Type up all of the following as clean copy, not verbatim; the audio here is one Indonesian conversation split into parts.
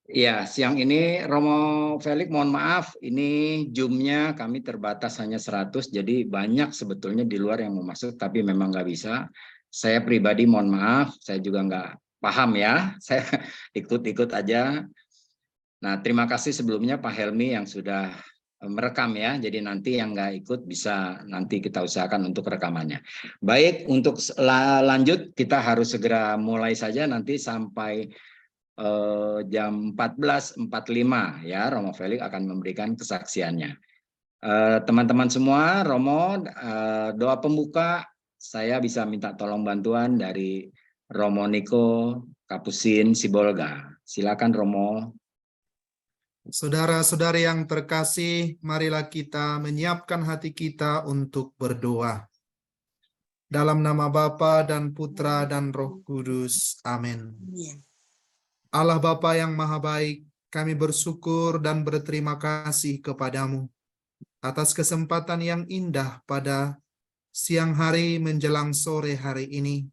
Ya, siang ini Romo Felix mohon maaf, ini Zoom-nya kami terbatas hanya 100, jadi banyak sebetulnya di luar yang mau masuk, tapi memang nggak bisa. Saya pribadi mohon maaf, saya juga nggak paham ya, saya ikut-ikut aja. Nah, terima kasih sebelumnya Pak Helmi yang sudah merekam ya, jadi nanti yang nggak ikut bisa nanti kita usahakan untuk rekamannya. Baik, untuk lanjut kita harus segera mulai saja nanti sampai jam 14.45 ya, Romo Felix akan memberikan kesaksiannya. Teman-teman semua, Romo, doa pembuka saya bisa minta tolong bantuan dari Romo Niko Kapusin Sibolga. Silakan Romo. Saudara-saudari yang terkasih, marilah kita menyiapkan hati kita untuk berdoa. Dalam nama Bapa dan Putra dan Roh Kudus. Amin. Allah Bapa yang Maha Baik, kami bersyukur dan berterima kasih kepadamu atas kesempatan yang indah pada siang hari menjelang sore hari ini.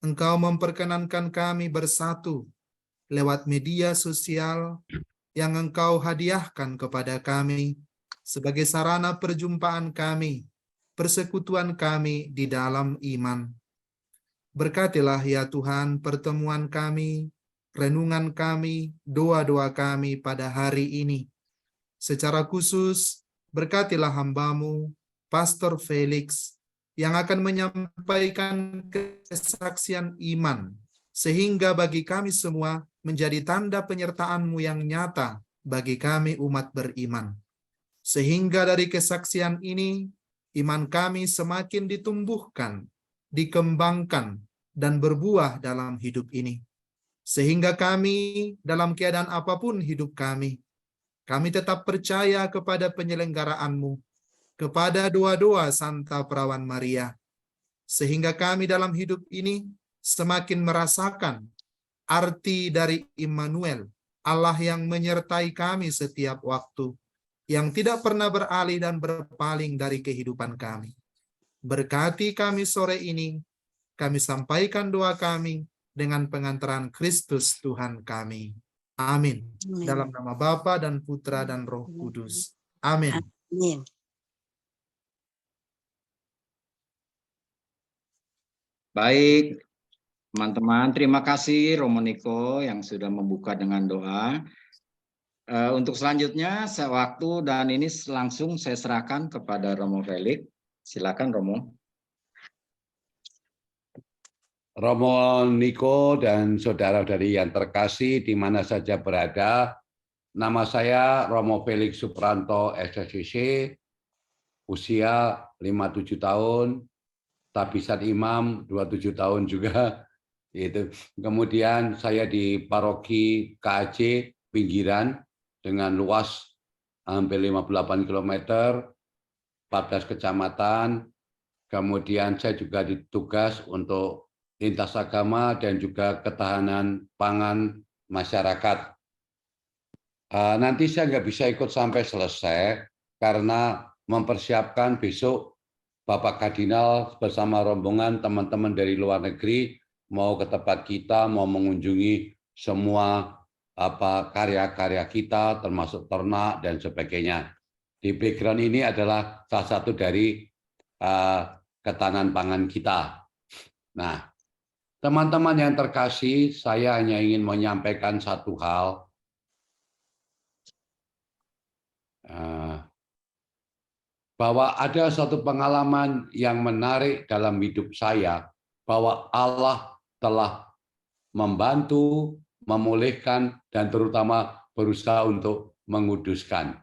Engkau memperkenankan kami bersatu lewat media sosial yang Engkau hadiahkan kepada kami sebagai sarana perjumpaan kami, persekutuan kami di dalam iman. Berkatilah ya Tuhan pertemuan kami, renungan kami, doa-doa kami pada hari ini. Secara khusus, berkatilah hamba-Mu, Pastor Felix, yang akan menyampaikan kesaksian iman, sehingga bagi kami semua menjadi tanda penyertaan-Mu yang nyata bagi kami umat beriman. Sehingga dari kesaksian ini, iman kami semakin ditumbuhkan, dikembangkan, dan berbuah dalam hidup ini. Sehingga kami dalam keadaan apapun hidup kami tetap percaya kepada penyelenggaraan-Mu, kepada doa-doa Santa Perawan Maria, sehingga kami dalam hidup ini semakin merasakan arti dari Immanuel, Allah yang menyertai kami setiap waktu, yang tidak pernah beralih dan berpaling dari kehidupan kami. Berkati kami sore ini, kami sampaikan doa kami dengan pengantaran Kristus Tuhan kami. Amin. Dalam nama Bapa dan Putra dan Roh Kudus. Amin. Amin. Baik, teman-teman, terima kasih Romo Niko yang sudah membuka dengan doa. Untuk selanjutnya, waktu dan ini langsung saya serahkan kepada Romo Felix. Silakan Romo. Romo Niko dan saudara-saudari yang terkasih di mana saja berada, nama saya Romo Felix Supranto SSCC, usia 57 tahun, tabisan imam 27 tahun juga. Itu. Kemudian saya di paroki KAJ Pinggiran dengan luas hampir 58 km, 14 kecamatan. Kemudian saya juga ditugas untuk lintas agama dan juga ketahanan pangan masyarakat. Nanti saya nggak bisa ikut sampai selesai karena mempersiapkan besok Bapak Kardinal bersama rombongan teman-teman dari luar negeri mau ke tempat kita, mau mengunjungi semua karya-karya kita, termasuk ternak dan sebagainya. Di background ini adalah salah satu dari ketahanan pangan kita. Nah, teman-teman yang terkasih, saya hanya ingin menyampaikan satu hal. Bahwa ada satu pengalaman yang menarik dalam hidup saya, bahwa Allah telah membantu, memulihkan, dan terutama berusaha untuk menguduskan.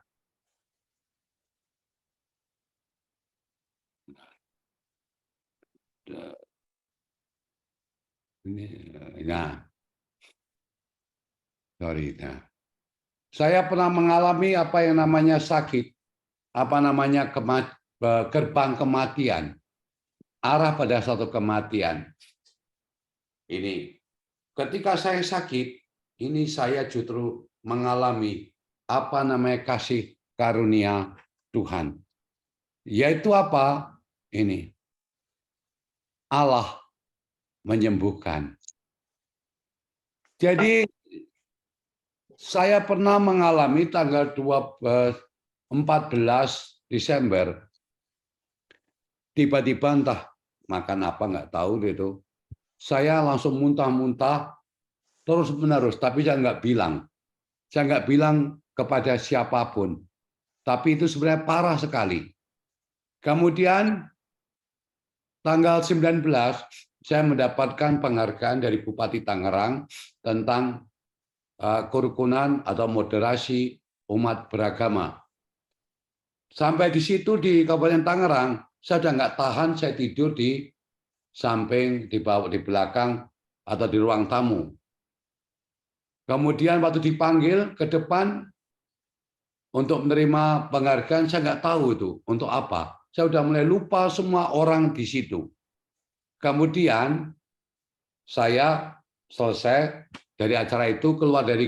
Saya pernah mengalami apa yang namanya sakit, gerbang kematian, arah pada satu kematian. Ini ketika saya sakit, ini saya justru mengalami kasih karunia Tuhan. Yaitu apa? Ini Allah menyembuhkan. Jadi saya pernah mengalami tanggal 14 Desember, tiba-tiba entah makan apa nggak tahu gitu, saya langsung muntah-muntah terus-menerus, tapi saya nggak bilang. Saya nggak bilang kepada siapapun. Tapi itu sebenarnya parah sekali. Kemudian tanggal 19, saya mendapatkan penghargaan dari Bupati Tangerang tentang kerukunan atau moderasi umat beragama. Sampai di situ di Kabupaten Tangerang, saya sudah nggak tahan, saya tidur di samping, di bawah, di belakang, atau di ruang tamu. Kemudian waktu dipanggil ke depan untuk menerima penghargaan, saya nggak tahu itu untuk apa. Saya sudah mulai lupa semua orang di situ. Kemudian saya selesai dari acara itu, keluar dari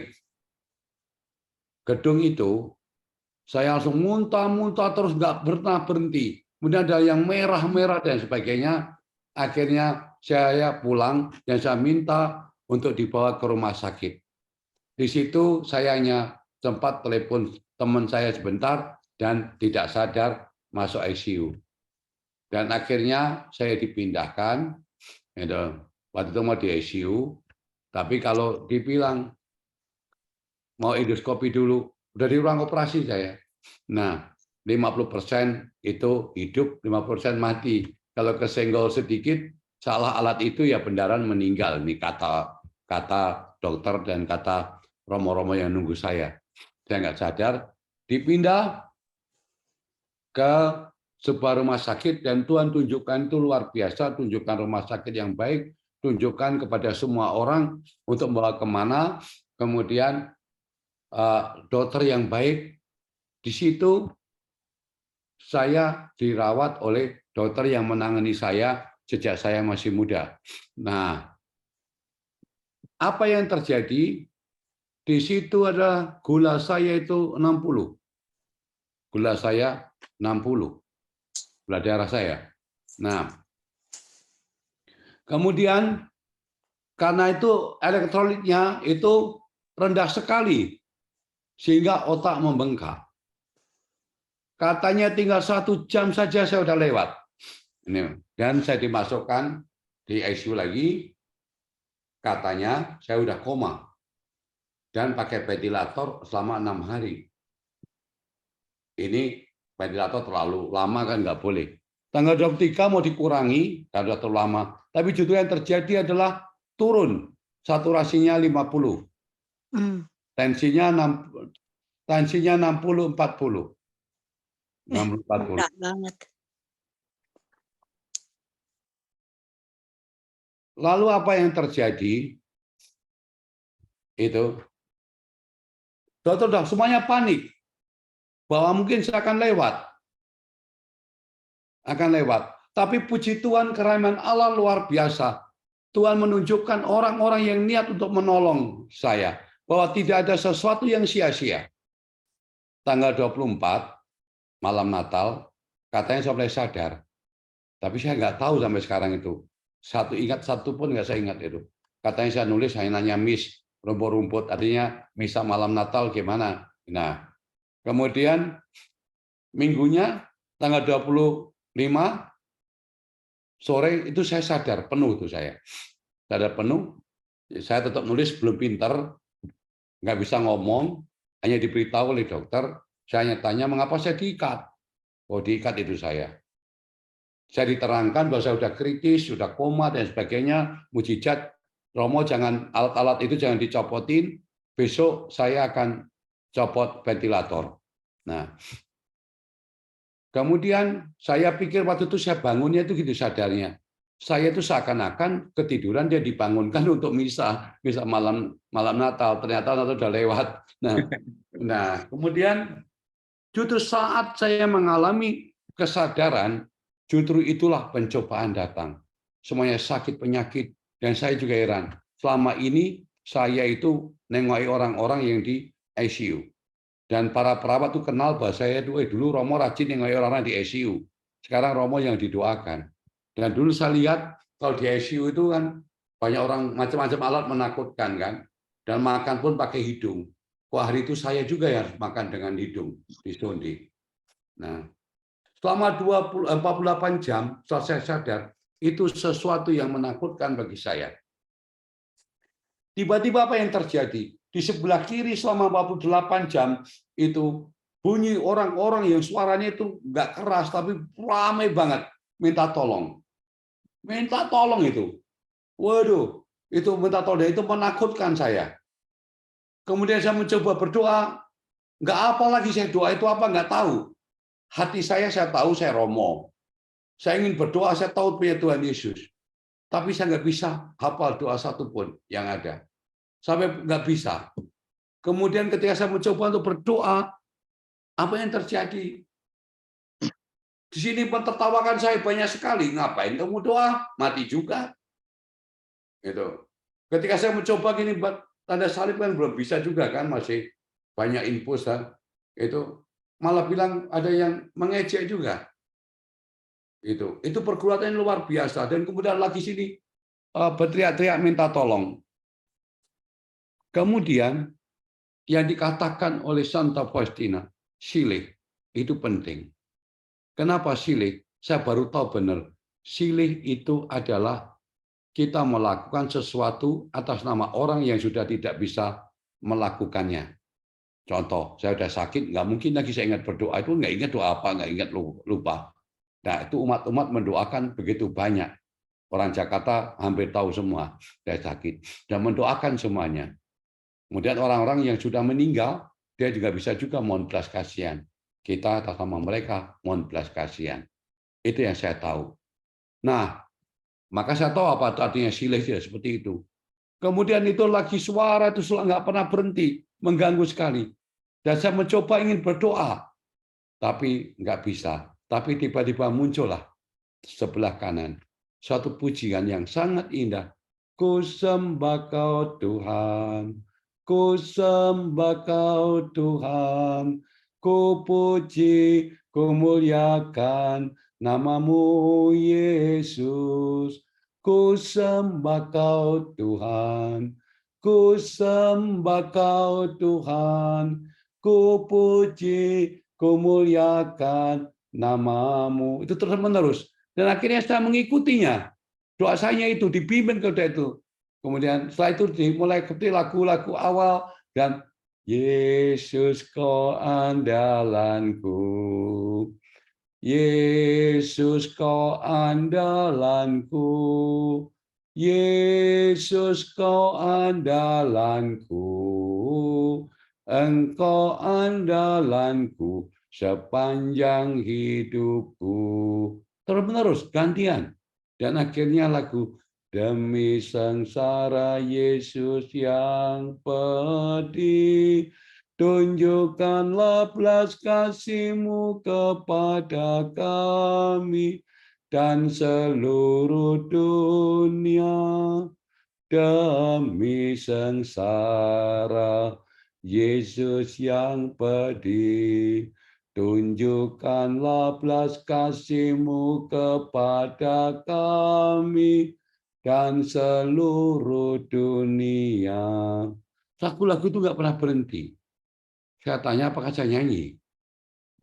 gedung itu, saya langsung muntah-muntah terus nggak pernah berhenti. Kemudian ada yang merah-merah dan sebagainya. Akhirnya saya pulang dan saya minta untuk dibawa ke rumah sakit. Di situ saya hanya sempat telepon teman saya sebentar dan tidak sadar masuk ICU. Dan akhirnya saya dipindahkan, waktu itu mau di ICU, tapi kalau dibilang mau endoskopi dulu, udah di ruang operasi saya. Nah, 50% itu hidup, 50% mati. Kalau kesenggol sedikit, salah alat itu ya benaran meninggal. Ini kata dokter dan kata romo-romo yang nunggu saya. Saya nggak sadar, dipindah ke sebuah rumah sakit dan Tuhan tunjukkan itu luar biasa, tunjukkan rumah sakit yang baik, tunjukkan kepada semua orang untuk membawa kemana, kemudian dokter yang baik. Di situ saya dirawat oleh dokter yang menangani saya sejak saya masih muda. Nah, apa yang terjadi? Di situ ada gula saya itu 60. Gula saya 60. Gula darah saya. Nah, kemudian karena itu elektrolitnya itu rendah sekali sehingga otak membengkak. Katanya tinggal 1 jam saja saya sudah lewat. Dan saya dimasukkan di ICU lagi. Katanya saya sudah koma dan pakai ventilator selama 6 hari. Ini ventilator terlalu lama kan nggak boleh. Tanggal 23 mau dikurangi karena terlalu lama. Tapi justru yang terjadi adalah turun saturasinya 50. Tensinya 60 40. 60 40. Banget. Lalu apa yang terjadi? Itu dokter semuanya panik bahwa mungkin saya akan lewat. Tapi puji Tuhan, kerahman Allah luar biasa. Tuhan menunjukkan orang-orang yang niat untuk menolong saya, bahwa tidak ada sesuatu yang sia-sia. Tanggal 24 malam Natal, katanya saya mulai sadar. Tapi saya nggak tahu sampai sekarang itu. Satu pun nggak saya ingat itu. Katanya saya nulis hanya nanya Miss rumput-rumput, artinya misa malam Natal gimana. Nah, kemudian minggunya tanggal 25 sore itu saya sadar penuh itu saya. Sadar penuh, saya tetap nulis belum pintar, nggak bisa ngomong, hanya diberitahu oleh dokter. Saya hanya tanya mengapa saya diikat. Oh, diikat itu saya. Saya diterangkan bahwa saya sudah kritis, sudah koma dan sebagainya. Mujizat, Romo jangan alat-alat itu jangan dicopotin. Besok saya akan copot ventilator. Nah, kemudian saya pikir waktu itu saya bangunnya itu gitu sadarnya. Saya itu seakan-akan ketiduran dia dibangunkan untuk misa malam Natal. Ternyata Natal sudah lewat. Nah, kemudian justru saat saya mengalami kesadaran, justru itulah pencobaan datang. Semuanya sakit penyakit dan saya juga heran. Selama ini saya itu nengoki orang-orang yang di ICU. Dan para perawat itu kenal bahwa saya dulu Romo rajin nengoki orang-orang di ICU. Sekarang Romo yang didoakan. Dan dulu saya lihat kalau di ICU itu kan banyak orang macam-macam alat menakutkan kan. Dan makan pun pakai hidung. Wah, hari itu saya juga yang harus makan dengan hidung di Sondi. Nah, selama 48 jam setelah saya sadar, itu sesuatu yang menakutkan bagi saya. Tiba-tiba apa yang terjadi? Di sebelah kiri selama 48 jam itu bunyi orang-orang yang suaranya itu nggak keras tapi ramai banget minta tolong. Minta tolong itu. Waduh, itu minta tolong itu menakutkan saya. Kemudian saya mencoba berdoa, nggak apa lagi saya doa itu apa nggak tahu. Hati saya tahu saya Romo. Saya ingin berdoa, saya tahu punya Tuhan Yesus. Tapi saya nggak bisa hafal doa satupun yang ada. Sampai nggak bisa. Kemudian ketika saya mencoba untuk berdoa, apa yang terjadi? Di sini mentertawakan saya banyak sekali. Ngapain kamu doa? Mati juga. Gitu. Ketika saya mencoba gini, tanda salib kan belum bisa juga kan, masih banyak infus kan. Itu malah bilang ada yang mengejek juga. Itu pergulatan yang luar biasa. Dan kemudian lagi sini berteriak-teriak minta tolong. Kemudian yang dikatakan oleh Santa Faustina, silih, itu penting. Kenapa silih? Saya baru tahu benar. Silih itu adalah kita melakukan sesuatu atas nama orang yang sudah tidak bisa melakukannya. Contoh, saya sudah sakit, nggak mungkin lagi saya ingat berdoa, itu nggak ingat doa apa, nggak ingat lupa. Nah, itu umat-umat mendoakan begitu banyak. Orang Jakarta hampir tahu semua, saya sakit. Dan mendoakan semuanya. Kemudian orang-orang yang sudah meninggal, dia juga bisa juga mohon belas kasihan. Kita atas nama mereka mohon belas kasihan. Itu yang saya tahu. Nah, maka saya tahu apa artinya silih seperti itu. Kemudian itu lagi suara itu nggak pernah berhenti, mengganggu sekali. Dan saya mencoba ingin berdoa, tapi nggak bisa. Tapi tiba-tiba muncullah sebelah kanan suatu pujian yang sangat indah. Ku sembah Kau Tuhan, ku sembah Kau Tuhan, ku puji, ku muliakan namamu Yesus. Ku sembah Kau Tuhan, ku sembah Kau Tuhan, ku puji, ku muliakan namamu. Itu terus-menerus. Dan akhirnya saya mengikutinya. Doa saya itu dipimpin ke itu. Kemudian setelah itu dimulai seperti lagu-lagu awal. Dan Yesus Kau andalanku. Yesus Kau andalanku, Yesus Kau andalanku, Engkau andalanku sepanjang hidupku. Terus-menerus gantian. Dan akhirnya lagu demi sengsara Yesus yang pedih, tunjukkanlah belas kasih-Mu kepada kami dan seluruh dunia. Demi sengsara Yesus yang pedih, tunjukkanlah belas kasih-Mu kepada kami dan seluruh dunia. Lagu-lagu itu nggak pernah berhenti. Saya tanya apakah saya nyanyi?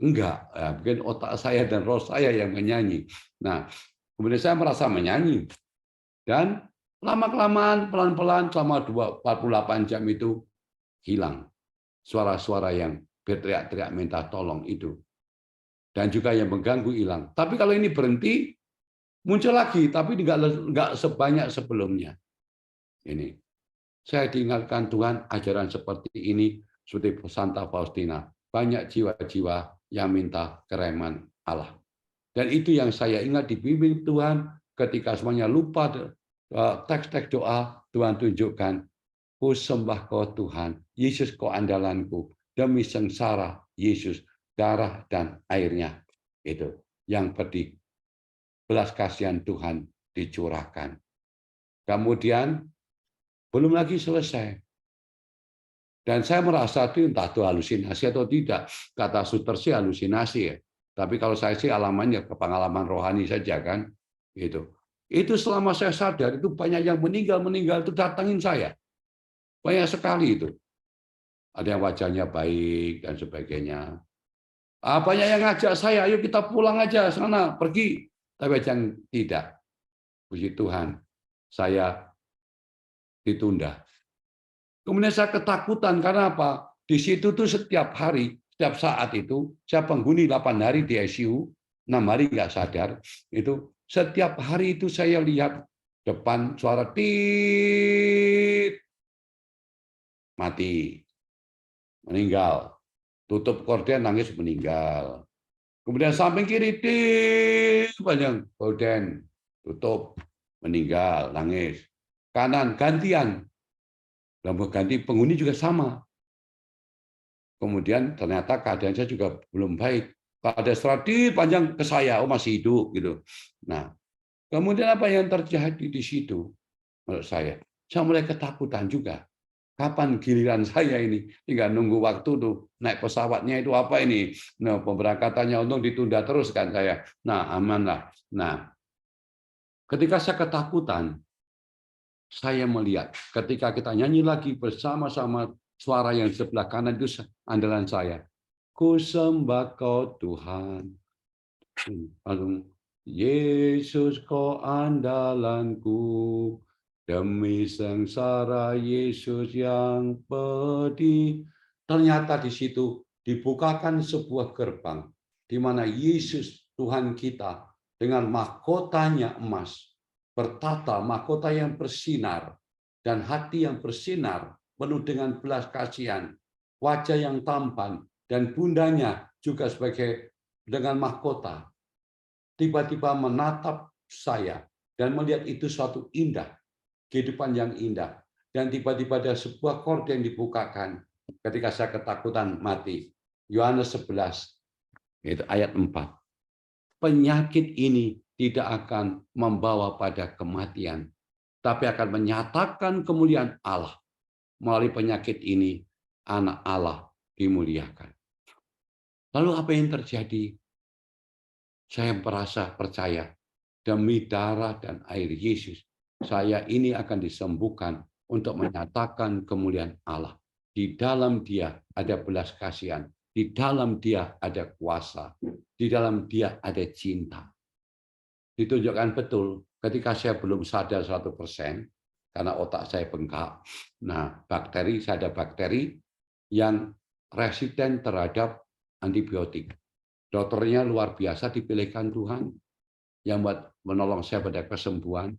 Enggak, ya, mungkin otak saya dan roh saya yang menyanyi. Nah, kemudian saya merasa menyanyi. Dan lama-kelamaan, pelan-pelan selama 48 jam itu hilang. Suara-suara yang berteriak-teriak minta tolong itu. Dan juga yang mengganggu hilang. Tapi kalau ini berhenti, muncul lagi, tapi enggak sebanyak sebelumnya. Ini. Saya diingatkan Tuhan, ajaran seperti ini, seperti Santa Faustina, banyak jiwa-jiwa yang minta kereman Allah. Dan itu yang saya ingat dibimbing Tuhan ketika semuanya lupa teks-teks doa, Tuhan tunjukkan, ku sembah Kau Tuhan, Yesus Kau andalanku, demi sengsara Yesus, darah dan airnya. Itu yang pedih. Belas kasihan Tuhan dicurahkan. Kemudian, belum lagi selesai. Dan saya merasa itu entah itu halusinasi atau tidak. Kata Suter sih halusinasi ya. Tapi kalau saya sih alamannya ke pengalaman rohani saja kan. Itu selama saya sadar itu banyak yang meninggal itu datangin saya. Banyak sekali itu. Ada yang wajahnya baik dan sebagainya. Banyak yang ngajak saya, ayo kita pulang aja sana, pergi. Tapi yang tidak. Puji Tuhan, saya ditunda. Kemudian saya ketakutan karena apa? Di situ tuh setiap hari, setiap saat itu, saya penghuni 8 hari di ICU, 6 hari nggak sadar. Itu setiap hari itu saya lihat depan suara tit, mati, meninggal. Tutup korden, nangis, meninggal. Kemudian samping kiri, tit, panjang korden, tutup, meninggal, nangis. Kanan, gantian. Lalu ganti penghuni juga sama. Kemudian ternyata keadaan saya juga belum baik. Kalau ada strategi panjang ke saya, oh masih hidup gitu. Nah, kemudian apa yang terjadi di situ? Menurut saya mulai ketakutan juga. Kapan giliran saya ini? Tinggal nunggu waktu tuh naik pesawatnya itu apa ini? Nah, pemberangkatannya untung ditunda terus kan saya. Nah, aman lah. Nah, ketika saya ketakutan, saya melihat ketika kita nyanyi lagi bersama-sama suara yang sebelah kanan itu andalan saya. Ku sembah kau Tuhan. Yesus kau andalanku. Demi sengsara Yesus yang pedih. Ternyata di situ dibukakan sebuah gerbang di mana Yesus Tuhan kita dengan mahkotanya emas bertata, mahkota yang bersinar dan hati yang bersinar penuh dengan belas kasihan, wajah yang tampan dan bundanya juga sebagai dengan mahkota. Tiba-tiba menatap saya dan melihat itu suatu indah, kehidupan yang indah. Dan tiba-tiba ada sebuah korden dibukakan ketika saya ketakutan mati. Yohanes 11, itu ayat 4. Penyakit ini tidak akan membawa pada kematian, tapi akan menyatakan kemuliaan Allah. Melalui penyakit ini, anak Allah dimuliakan. Lalu apa yang terjadi? Saya merasa percaya, demi darah dan air Yesus, saya ini akan disembuhkan untuk menyatakan kemuliaan Allah. Di dalam Dia ada belas kasihan, di dalam Dia ada kuasa, di dalam Dia ada cinta. Ditunjukkan betul ketika saya belum sadar 100% karena otak saya bengkak. Nah, saya ada bakteri yang resisten terhadap antibiotik. Dokternya luar biasa dipilihkan Tuhan yang buat menolong saya pada kesembuhan.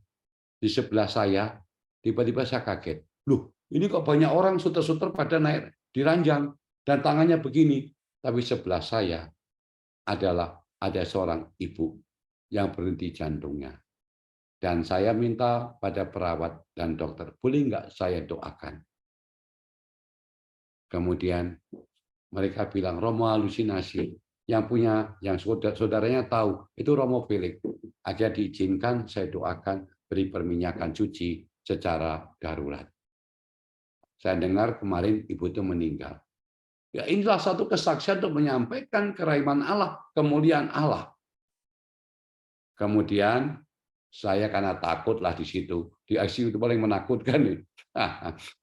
Di sebelah saya, tiba-tiba saya kaget. Loh, ini kok banyak orang suter-suter pada naik di ranjang dan tangannya begini. Tapi sebelah saya adalah ada seorang ibu yang berhenti jantungnya. Dan saya minta pada perawat dan dokter, boleh nggak saya doakan? Kemudian mereka bilang, Romo halusinasi. Yang saudaranya tahu, itu Romo Felix. Akhirnya diizinkan, saya doakan, beri perminyakan cuci secara darurat. Saya dengar kemarin ibu itu meninggal. Ya, inilah satu kesaksian untuk menyampaikan kerahiman Allah, kemuliaan Allah. Kemudian saya karena takutlah di situ, di ICU itu paling menakutkan.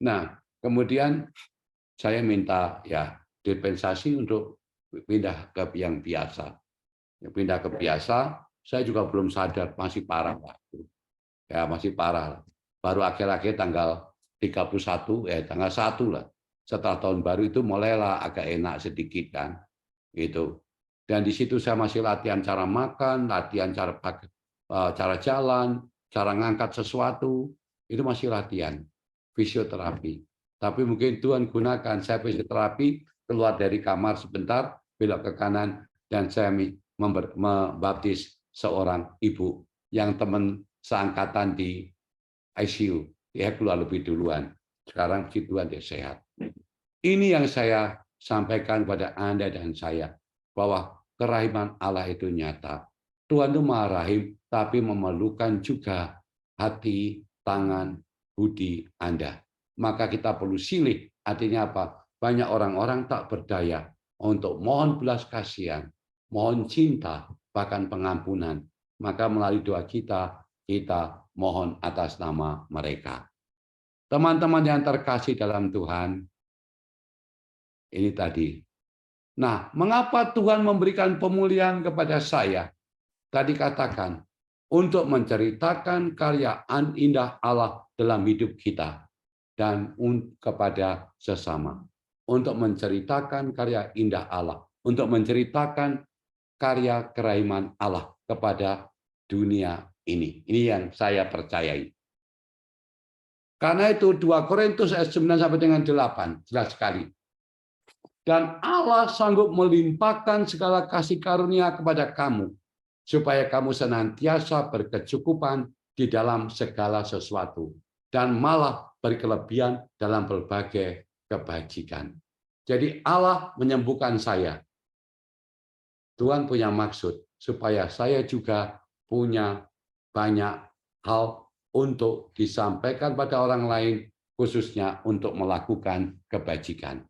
Nah, kemudian saya minta ya dispensasi untuk pindah ke yang biasa. Pindah ke biasa, saya juga belum sadar masih parah waktu. Ya masih parah. Baru akhir-akhir tanggal 31, tanggal 1 lah. Setelah tahun baru itu mulailah agak enak sedikit kan. Gitu. Dan di situ saya masih latihan cara makan, latihan cara jalan, cara ngangkat sesuatu, itu masih latihan fisioterapi. Tapi mungkin Tuhan gunakan saya fisioterapi, keluar dari kamar sebentar, belok ke kanan, dan saya membaptis seorang ibu yang teman seangkatan di ICU. Dia keluar lebih duluan. Sekarang puji Tuhan dia sehat. Ini yang saya sampaikan pada Anda dan saya, bahwa kerahiman Allah itu nyata. Tuhan itu Maha Rahim, tapi memerlukan juga hati, tangan, budi Anda. Maka kita perlu silih. Artinya apa? Banyak orang-orang tak berdaya untuk mohon belas kasihan, mohon cinta, bahkan pengampunan. Maka melalui doa kita mohon atas nama mereka. Teman-teman yang terkasih dalam Tuhan, ini tadi. Nah, mengapa Tuhan memberikan pemulihan kepada saya? Tadi katakan, untuk menceritakan karya indah Allah dalam hidup kita dan kepada sesama. Untuk menceritakan karya indah Allah, untuk menceritakan karya kerahiman Allah kepada dunia ini. Ini yang saya percayai. Karena itu 2 Korintus ayat 9 sampai dengan 8 jelas sekali. Dan Allah sanggup melimpahkan segala kasih karunia kepada kamu, supaya kamu senantiasa berkecukupan di dalam segala sesuatu, dan malah berkelebihan dalam berbagai kebajikan. Jadi Allah menyembuhkan saya. Tuhan punya maksud supaya saya juga punya banyak hal untuk disampaikan pada orang lain, khususnya untuk melakukan kebajikan.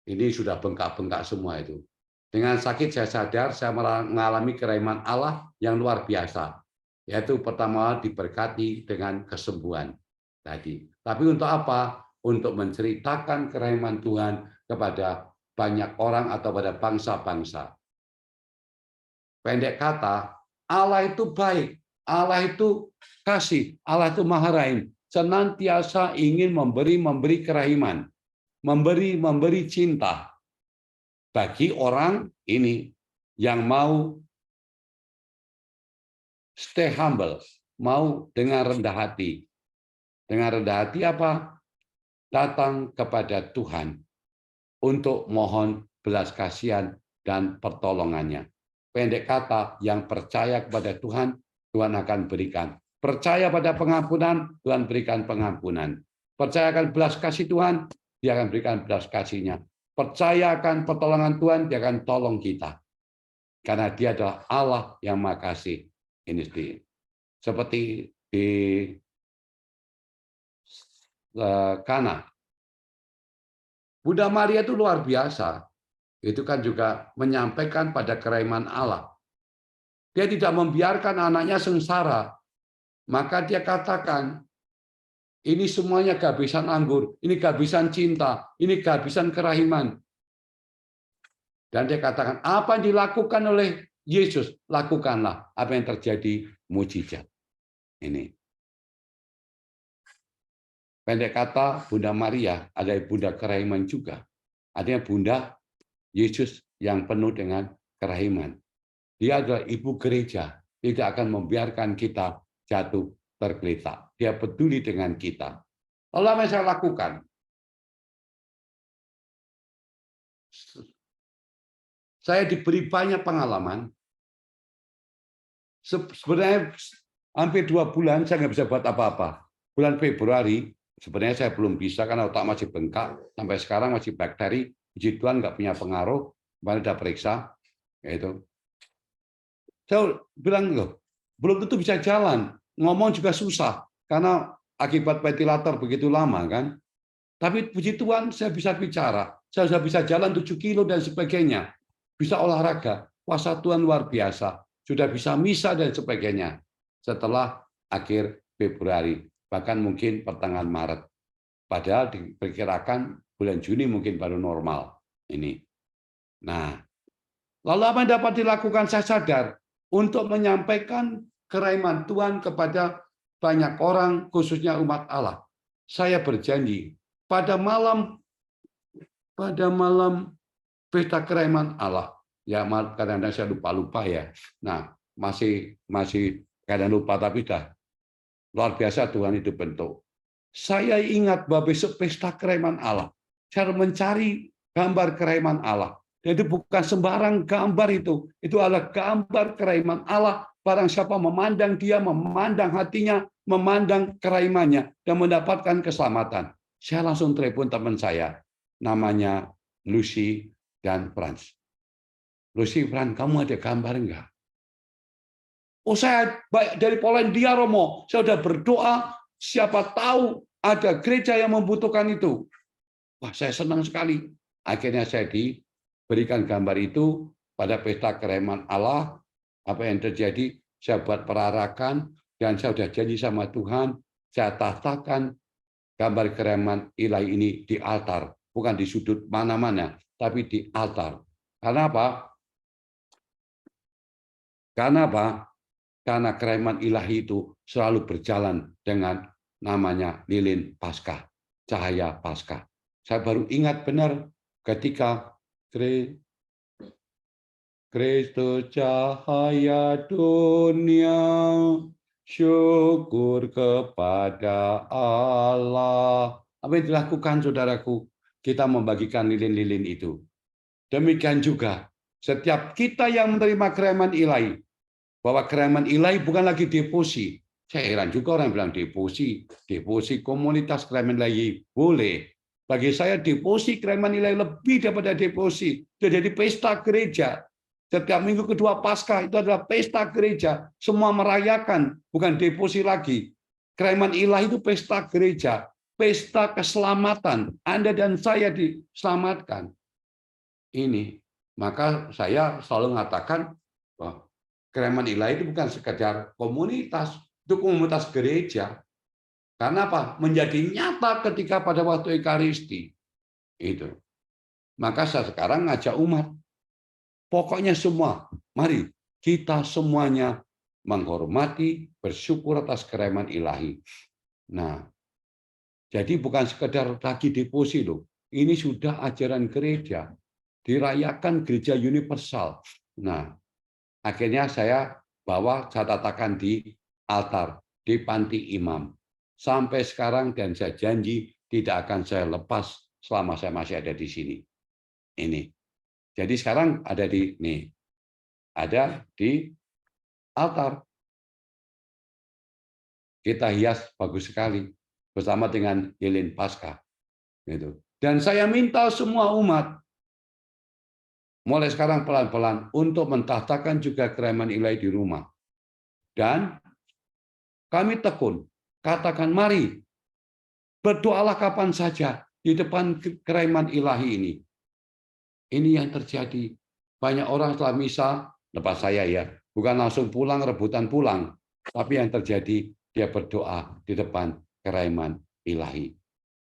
Ini sudah bengkak-bengkak semua itu. Dengan sakit saya sadar saya mengalami kerahiman Allah yang luar biasa. Yaitu pertama diberkati dengan kesembuhan tadi. Tapi untuk apa? Untuk menceritakan kerahiman Tuhan kepada banyak orang atau pada bangsa-bangsa. Pendek kata, Allah itu baik, Allah itu kasih, Allah itu Maha Rahim. Senantiasa ingin memberi kerahiman. Memberi cinta bagi orang ini yang mau stay humble, mau dengan rendah hati. Dengan rendah hati apa? Datang kepada Tuhan untuk mohon belas kasihan dan pertolongannya. Pendek kata, yang percaya kepada Tuhan, Tuhan akan berikan. Percaya pada pengampunan, Tuhan berikan pengampunan. Percayakan belas kasih Tuhan, Dia akan berikan belas kasih-Nya. Percaya akan pertolongan Tuhan, Dia akan tolong kita. Karena Dia adalah Allah yang Maha Kasih. Ini seperti di Kana. Bunda Maria itu luar biasa. Itu kan juga menyampaikan pada kerahiman Allah. Dia tidak membiarkan anaknya sengsara. Maka dia katakan, ini semuanya kehabisan anggur, ini kehabisan cinta, ini kehabisan kerahiman. Dan dia katakan, apa yang dilakukan oleh Yesus, lakukanlah apa yang terjadi mujizat. Ini. Pendek kata, Bunda Maria adalah Bunda kerahiman juga. Artinya Bunda Yesus yang penuh dengan kerahiman. Dia adalah ibu gereja, tidak akan membiarkan kita jatuh tergeletak. Dia peduli dengan kita. Lalu apa yang saya lakukan? Saya diberi banyak pengalaman. Sebenarnya hampir 2 bulan saya nggak bisa buat apa-apa. Bulan Februari, sebenarnya saya belum bisa karena otak masih bengkak. Sampai sekarang masih bakteri. Puji Tuhan nggak punya pengaruh. Kemarin udah periksa. Yaitu. Saya bilang, loh, belum tentu bisa jalan. Ngomong juga susah. Karena akibat ventilator begitu lama, kan. Tapi puji Tuhan saya bisa bicara. Saya sudah bisa jalan 7 kilo dan sebagainya. Bisa olahraga. Kuasa Tuhan luar biasa. Sudah bisa misa dan sebagainya. Setelah akhir Februari. Bahkan mungkin pertengahan Maret. Padahal diperkirakan bulan Juni mungkin baru normal. Ini. Nah, lalu apa yang dapat dilakukan? Saya sadar. Untuk menyampaikan kerahiman Tuhan kepada banyak orang, khususnya umat Allah. Saya berjanji, pada malam pesta kerahiman Allah, ya kadang-kadang saya lupa ya. Nah, masih kadang lupa, tapi dah luar biasa Tuhan itu bentuk. Saya ingat bahwa besok pesta kerahiman Allah. Saya mencari gambar kerahiman Allah. Dan itu bukan sembarang gambar itu. Itu adalah gambar kerahiman Allah. Barang siapa memandang dia, memandang hatinya, memandang kerahimannya, dan mendapatkan keselamatan. Saya langsung telepon teman saya. Namanya Lucy dan Frans. Lucy, Frans, kamu ada gambar enggak? Oh, saya dari Polandia, Romo. Saya sudah berdoa, siapa tahu ada gereja yang membutuhkan itu. Wah, saya senang sekali. Akhirnya saya diberikan gambar itu pada pesta kerahiman Allah. Apa yang terjadi? Saya buat perarakan, Dan saya sudah janji sama Tuhan, saya tahtakan gambar kereman ilahi ini di altar. Bukan di sudut mana-mana, tapi di altar. Karena apa? Karena apa? Karena kereman ilahi itu selalu berjalan dengan namanya lilin Paskah, cahaya Paskah. Saya baru ingat benar ketika Kristus cahaya dunia, syukur kepada Allah. Apa yang dilakukan, saudaraku? Kita membagikan lilin-lilin itu. Demikian juga, setiap kita yang menerima kereman ilahi, bahwa kereman ilahi bukan lagi deposi. Saya heran juga orang bilang deposi komunitas kereman ilahi. Boleh. Bagi saya deposi kereman ilahi lebih daripada deposi. Itu jadi pesta gereja. Setiap minggu kedua Paskah itu adalah pesta gereja. Semua merayakan, bukan deposi lagi. Kereman ilahi itu pesta gereja. Pesta keselamatan. Anda dan saya diselamatkan. Ini. Maka saya selalu mengatakan bahwa kereman ilahi itu bukan sekedar komunitas, itu komunitas gereja. Karena apa? Menjadi nyata ketika pada waktu Ekaristi. Itu. Maka saya sekarang ngajak umat. Pokoknya semua, mari kita semuanya menghormati, bersyukur atas kereman ilahi. Nah, jadi bukan sekedar lagi deposi loh. Ini sudah ajaran gereja. Dirayakan gereja universal. Nah, akhirnya saya tatakan di altar, di panti imam. Sampai sekarang dan saya janji tidak akan saya lepas selama saya masih ada di sini. Ini. Jadi sekarang ada di altar. Kita hias bagus sekali bersama dengan lilin Paskah. Gitu. Dan saya minta semua umat mulai sekarang pelan-pelan untuk mentahtakan juga kereman ilahi di rumah. Dan kami tekun, katakan mari, berdoalah kapan saja di depan kereman ilahi ini. Ini yang terjadi. Banyak orang setelah misa, lepas saya ya, bukan langsung pulang, rebutan pulang. Tapi yang terjadi, dia berdoa di depan kereman ilahi.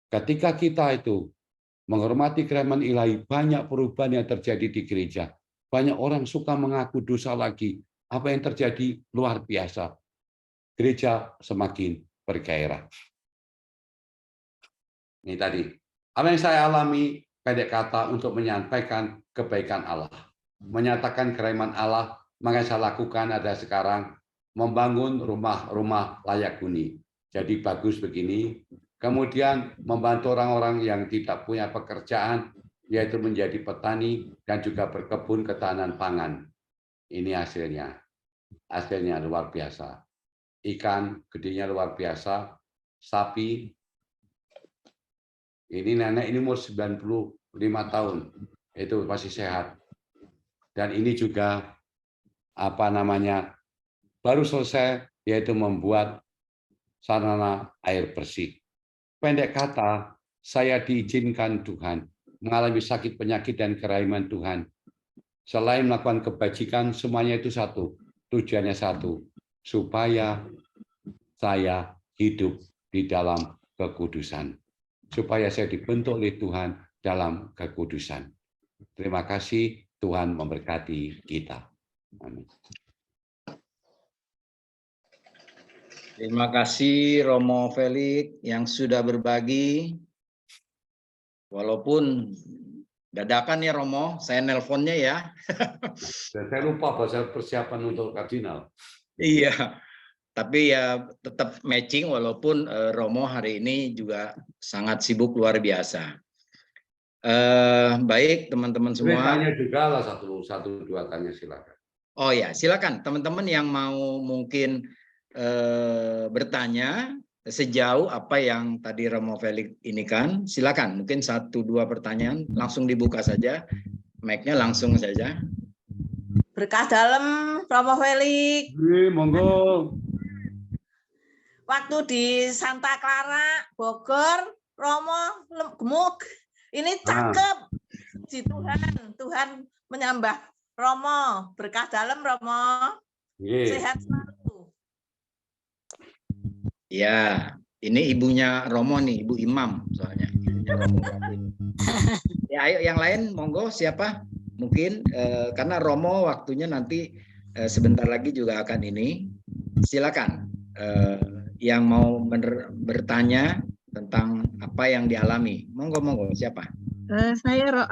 Ketika kita itu menghormati kereman ilahi, banyak perubahan yang terjadi di gereja. Banyak orang suka mengaku dosa lagi. Apa yang terjadi luar biasa. Gereja semakin bergairah. Ini tadi. Apa yang saya alami, pendek kata, untuk menyampaikan kebaikan Allah. Menyatakan kereman Allah, maka saya lakukan ada sekarang membangun rumah-rumah layak huni. Jadi bagus begini. Kemudian membantu orang-orang yang tidak punya pekerjaan, yaitu menjadi petani dan juga berkebun ketahanan pangan. Ini hasilnya. Hasilnya luar biasa. Ikan gedenya luar biasa. Sapi. Ini nenek ini umur 95 tahun. Itu masih sehat. Dan ini juga baru selesai, yaitu membuat sarana air bersih. Pendek kata, saya diizinkan Tuhan mengalami sakit penyakit dan kerahiman Tuhan. Selain melakukan kebajikan, semuanya itu satu. Tujuannya satu, supaya saya hidup di dalam kekudusan. Supaya saya dibentuk oleh Tuhan dalam kekudusan. Terima kasih, Tuhan memberkati kita. Amin. Terima kasih Romo Felix yang sudah berbagi. Walaupun dadakan ya Romo, saya nelponnya ya. Dan saya lupa bahwa saya persiapan untuk kardinal. Iya, tapi ya tetap matching walaupun Romo hari ini juga sangat sibuk luar biasa. Baik teman-teman semua. Tanya juga lah satu dua tanya silakan. Oh ya, silakan teman-teman yang mau mungkin bertanya sejauh apa yang tadi Romo Felix ini kan, silakan mungkin 1-2 pertanyaan langsung dibuka saja, mic-nya langsung saja. Berkah dalam Romo Felix. Monggo. Waktu di Santa Clara, Bogor, Romo gemuk. Ini cakep. Di Tuhan menyembah Romo. Berkah dalam Romo. Sehat selalu. Ya, ini ibunya Romo nih, Ibu Imam soalnya. Ibunya Romo. Ya, ayo yang lain, monggo siapa? Mungkin karena Romo waktunya nanti sebentar lagi juga akan ini. Silakan yang mau bertanya tentang apa yang dialami. Monggo, siapa? Saya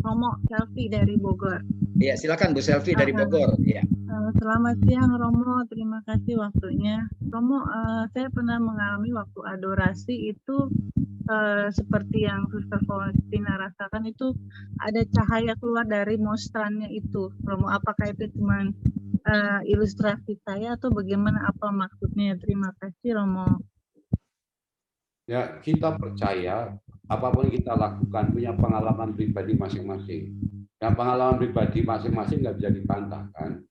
Romo Selvi dari Bogor. Iya, silakan Bu Selvi dari Bogor. Ya. Selamat siang Romo, terima kasih waktunya. Romo, saya pernah mengalami waktu adorasi itu seperti yang Suster Faustina rasakan, itu ada cahaya keluar dari monstrannya itu. Romo, apakah itu cuma ilustrasi saya atau bagaimana, apa maksudnya? Terima kasih Romo. Ya, kita percaya apapun yang kita lakukan punya pengalaman pribadi masing-masing. Dan pengalaman pribadi masing-masing nggak bisa dibantahkan.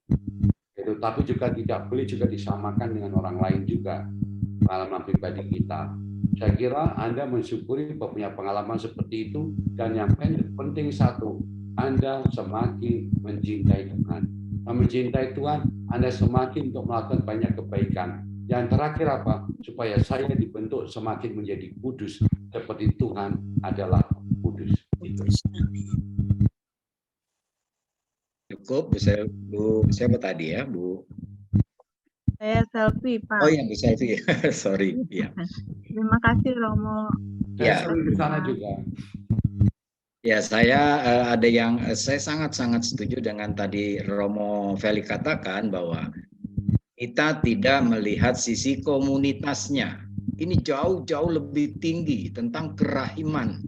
Itu, tapi juga tidak boleh juga disamakan dengan orang lain juga pengalaman pribadi kita. Saya kira Anda mensyukuri bahwa punya pengalaman seperti itu, dan yang penting satu, Anda semakin mencintai Tuhan. Mencintai Tuhan, Anda semakin untuk melakukan banyak kebaikan. Yang terakhir apa? Supaya saya dibentuk semakin menjadi kudus seperti Tuhan adalah kudus. Cukup, Bu siapa tadi ya, Bu? Saya Selvi, Pak. Oh iya, Bu Selvi. Sorry. Ya. Terima kasih Romo. Ya. Saya di sana juga. Ya, saya ada yang saya sangat-sangat setuju dengan tadi Romo Felix katakan bahwa kita tidak melihat sisi komunitasnya. Ini jauh-jauh lebih tinggi tentang kerahiman.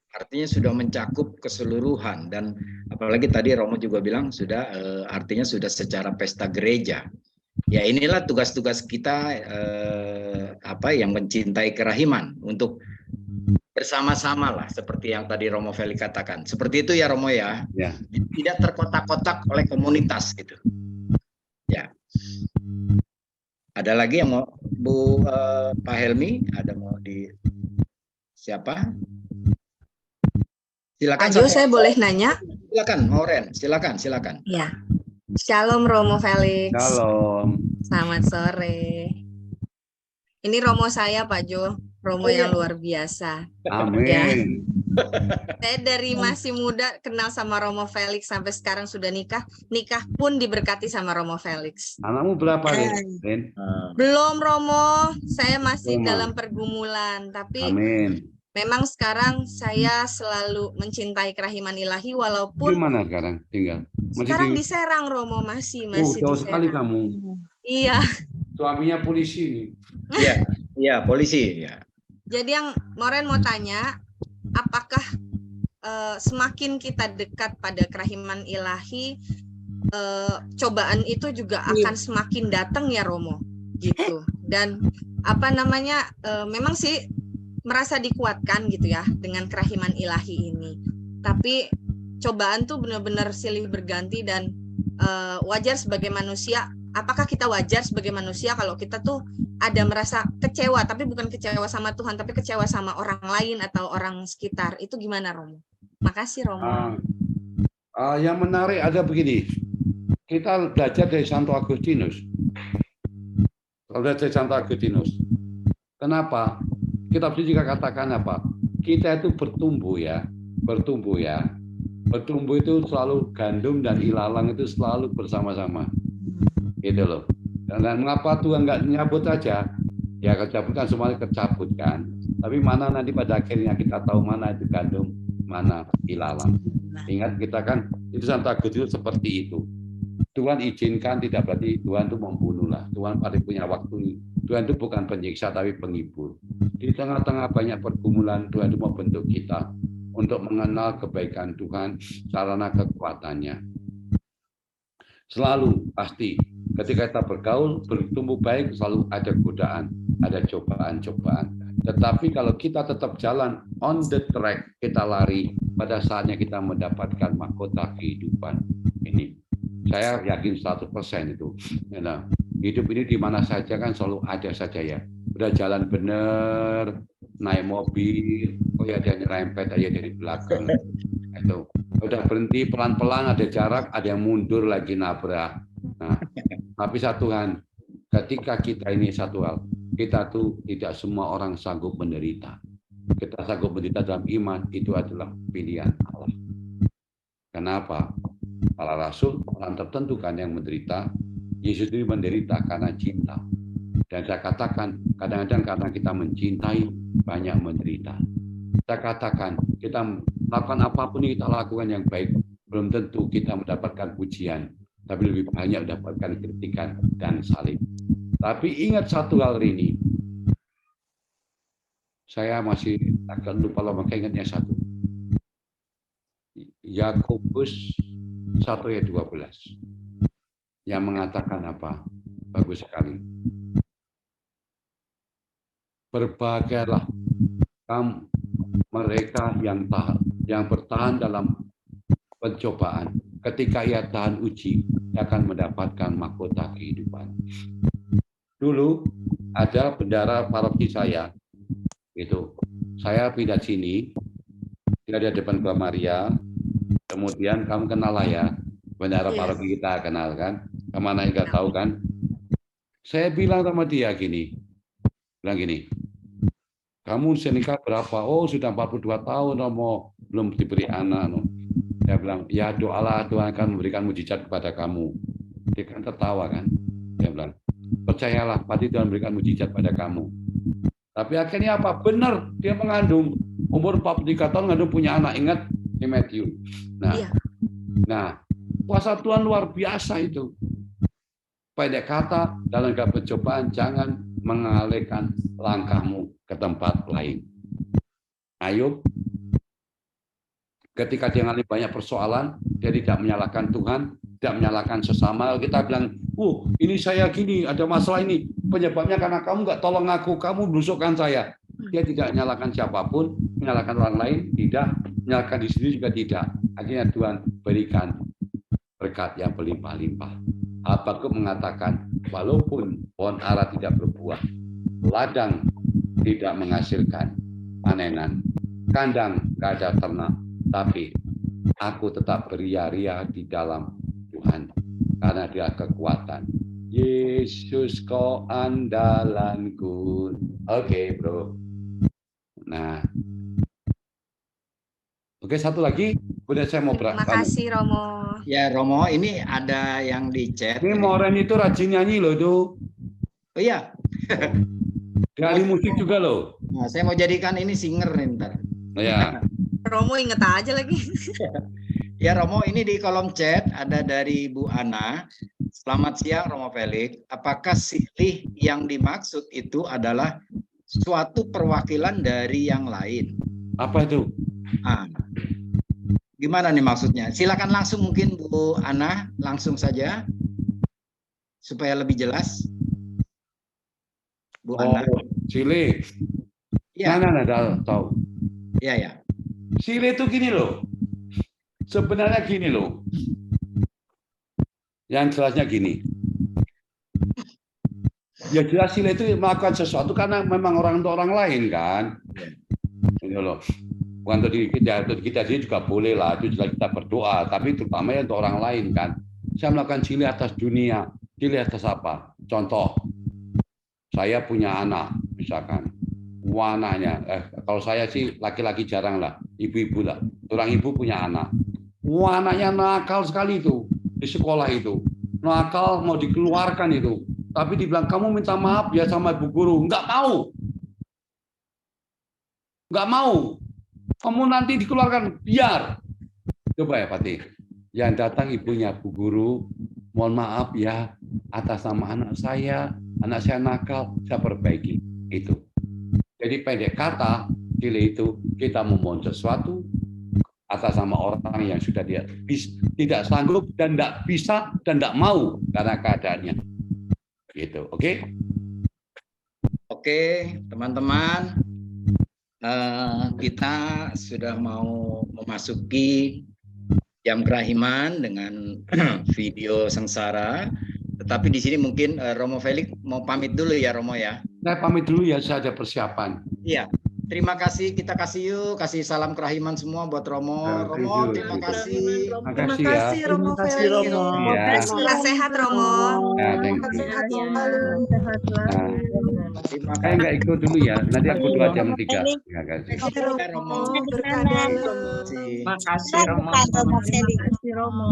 Artinya sudah mencakup keseluruhan, dan apalagi tadi Romo juga bilang sudah artinya sudah secara pesta gereja. Ya, inilah tugas-tugas kita yang mencintai kerahiman untuk bersama-sama lah, seperti yang tadi Romo Felix katakan. Seperti itu ya Romo ya. Ya. Tidak terkotak-kotak oleh komunitas gitu. Ya. Ada lagi yang mau Bu Pak Helmi, ada mau di siapa? Silakan. Ajo, saya boleh nanya? Silakan, Mauren. Silakan. Ya. Shalom Romo Felix. Shalom. Selamat sore. Ini Romo saya Pak Jo, Romo yang luar biasa. Amin. Ya. Saya dari masih muda kenal sama Romo Felix sampai sekarang sudah nikah. Nikah pun diberkati sama Romo Felix. Anakmu berapa, Rin? Belum Romo, saya masih dalam pergumulan. Tapi memang sekarang saya selalu mencintai kerahiman ilahi walaupun. Di mana sekarang tinggal? Sekarang di Serang Romo, masih jauh di sekali Serang. kamu. Iya. Suaminya polisi. Iya, polisi ya. Jadi yang Moren mau tanya, apakah semakin kita dekat pada kerahiman ilahi, cobaan itu juga akan semakin datang ya Romo, gitu. Dan memang sih merasa dikuatkan gitu ya dengan kerahiman ilahi ini. Tapi cobaan tuh benar-benar silih berganti, dan wajar sebagai manusia. Apakah kita wajar sebagai manusia kalau kita tuh ada merasa kecewa, tapi bukan kecewa sama Tuhan, tapi kecewa sama orang lain atau orang sekitar? Itu gimana Romo? Makasih Romo. Yang menarik ada begini. Kita belajar dari Santo Agustinus. Kenapa? Kita juga katakan apa? Kita itu bertumbuh ya. Bertumbuh itu selalu gandum dan ilalang itu selalu bersama-sama. Gitu loh. Dan mengapa Tuhan nggak nyabut aja? Ya kecabut kan semuanya kecabut kan. Tapi mana nanti pada akhirnya kita tahu mana itu gandum, mana ilalang. Ingat kita kan itu Santo Agustinus seperti itu. Tuhan izinkan tidak berarti Tuhan itu membunuh lah. Tuhan pasti punya waktu. Tuhan itu bukan penyiksa tapi penghibur. Di tengah-tengah banyak pergumulan, Tuhan itu membentuk kita untuk mengenal kebaikan Tuhan, sarana kekuatannya. Selalu pasti ketika kita bergaul, bertumbuh baik, selalu ada godaan, ada cobaan-cobaan. Tetapi kalau kita tetap jalan on the track, kita lari, pada saatnya kita mendapatkan mahkota kehidupan ini. Saya yakin 100% itu. Nah, hidup ini di mana saja kan selalu ada saja ya. Udah jalan bener, naik mobil, ya ada nyerempet aja dari belakang. Itu. Udah berhenti pelan-pelan, ada jarak, ada yang mundur lagi nabrak. Nah, tapi satu hal, ketika kita ini satu hal, kita tuh tidak semua orang sanggup menderita. Kita sanggup menderita dalam iman, itu adalah pilihan Allah. Kenapa? Para rasul, orang tertentu kan yang menderita. Yesus itu menderita karena cinta. Dan saya katakan, kadang-kadang karena kita mencintai, banyak menderita. Saya katakan, kita melakukan apapun yang kita lakukan yang baik, belum tentu kita mendapatkan pujian, tapi lebih banyak mendapatkan kritikan dan salib. Tapi ingat satu hal ini, saya masih agak lupa loh, makanya ingatnya satu. Yakobus 1:12 yang mengatakan apa? Bagus sekali. Berbahagialah kamu mereka yang bertahan dalam pencobaan. Ketika ia tahan uji, ia akan mendapatkan mahkota kehidupan. Dulu ada bendara paroki saya, itu saya pindah sini, dia di depan Gua Maria. Kemudian kamu kenal lah ya, bendara paroki kita kenal kan? Kemana enggak tahu kan? Saya bilang sama dia gini, kamu senikah berapa? Oh sudah 42 tahun, Romo, belum diberi anak. Saya bilang, ya doalah Tuhan akan memberikan mujizat kepada kamu. Dia kan tertawa kan? Dia bilang, percayalah, pasti Tuhan memberikan mujizat pada kamu. Tapi akhirnya apa? Benar, dia mengandung. Umur 43 tahun mengandung punya anak. Ingat di Matthew. Nah, kuasa Tuhan luar biasa itu. Pendek kata, dalam pencobaan jangan mengalihkan langkahmu ke tempat lain. Ayub, ketika dia mengalami banyak persoalan, dia tidak menyalahkan Tuhan, tidak menyalahkan sesama. Kita bilang, ini saya gini, ada masalah ini. Penyebabnya karena kamu nggak tolong aku, kamu busukkan saya. Dia tidak menyalahkan siapapun, menyalahkan orang lain, tidak. Menyalahkan diri sendiri juga tidak. Akhirnya Tuhan berikan berkat yang berlimpah-limpah. Habakuk mengatakan, walaupun pohon ara tidak berbuah, ladang tidak menghasilkan panenan, kandang tidak ada ternak, tapi aku tetap beria-ria di dalam Tuhan, karena Dia kekuatan. Yesus kau andalanku. Oke, bro. Nah, oke, satu lagi. Udah saya mau Terima kasih Romo. Ya Romo, ini ada yang di chat. Ini Moren itu rajin nyanyi loh tuh. Oh iya. Dia ahli musik juga loh. Nah, saya mau jadikan ini singer nih ntar. Ya. Romo inget aja lagi. Ya Romo, ini di kolom chat ada dari Bu Ana. Selamat siang Romo Felix. Apakah silih yang dimaksud itu adalah suatu perwakilan dari yang lain? Apa itu? Gimana nih maksudnya? Silakan langsung mungkin Bu Ana, langsung saja supaya lebih jelas. Bu Ana. Silih. Ya. Nah, tahu. Ya. Silih itu gini loh. Sebenarnya gini loh. Yang jelasnya gini. Ya jelas silih itu melakukan sesuatu karena memang orang untuk orang lain kan. Ini loh. Bukan untuk kita sendiri juga boleh lah, itu jelas kita berdoa, tapi terutama ya untuk orang lain kan. Saya melakukan silih atas dunia, silih atas apa? Contoh, saya punya anak, misalkan, anaknya, kalau saya sih laki-laki jarang lah, ibu-ibu lah, orang ibu punya anak, anaknya nakal sekali itu di sekolah itu, nakal mau dikeluarkan itu, tapi dibilang kamu minta maaf ya sama ibu guru, nggak mau. Kamu nanti dikeluarkan, biar. Coba ya Fatih, yang datang ibunya, Bu Guru, mohon maaf ya, atas nama anak saya nakal, saya perbaiki. Itu. Jadi pendek kata, silih itu kita memohon sesuatu atas nama orang yang sudah dia tidak sanggup dan tidak bisa dan tidak mau karena keadaannya. Gitu, oke? Oke, teman-teman. Kita sudah mau memasuki jam kerahiman dengan video sengsara. Tetapi di sini mungkin Romo Felix mau pamit dulu ya Romo ya. Saya pamit dulu ya, saya ada persiapan. Iya. Terima kasih, kita kasih salam kerahiman semua buat Romo. Romo, terima kasih. Terima kasih Romo Felix. Ya. Sehat Romo. Ya, thank you. Sehat selalu. Terima Saya nggak ikut dulu ya. Nanti aku 2 jam 3. Terima kasih. Romo, berkah dari Romo. kasih. Makasih Romo. Terima kasih Romo.